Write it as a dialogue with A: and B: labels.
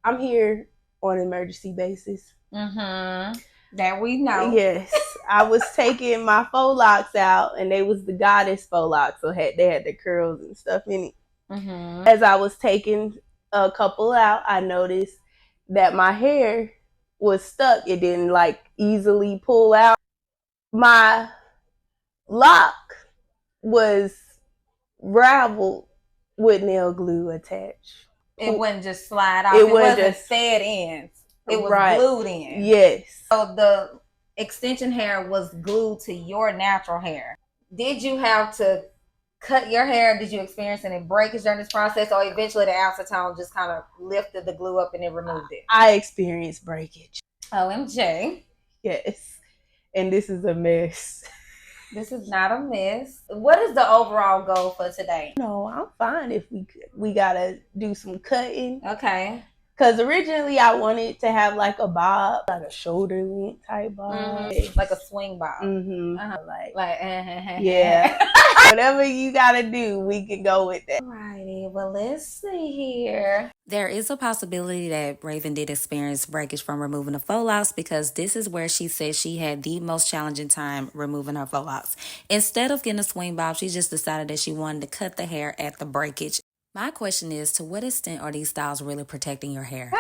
A: I'm here on an emergency basis.
B: That we know.
A: Yes, I was taking my faux locks out, and they was the goddess faux locks, so they had the curls and stuff in it. As I was taking a couple out, I noticed that my hair was stuck. It didn't like easily pull out. My lock was raveled with nail glue attached.
B: It wouldn't just slide off. It wasn't just set ends. It was glued in.
A: Yes.
B: So the extension hair was glued to your natural hair. Did you have to cut your hair? Did you experience any breakage during this process, or eventually the acetone just kind of lifted the glue up and it removed it?
A: I experienced breakage.
B: OMG.
A: Yes. And this is a mess.
B: This is not a mess. What is the overall goal for today?
A: No, I'm fine if we gotta do some cutting.
B: Okay.
A: Because originally I wanted to have like a bob, like a shoulder length type bob.
B: Like a swing bob.
A: Yeah. Whatever you gotta do, we can go with that.
B: Alrighty, well, let's see here.
C: There is a possibility that Raven did experience breakage from removing the faux locks, because this is where she said she had the most challenging time removing her faux locks. Instead of getting a swing bob, she just decided that she wanted to cut the hair at the breakage. My question is, to what extent are these styles really protecting your hair?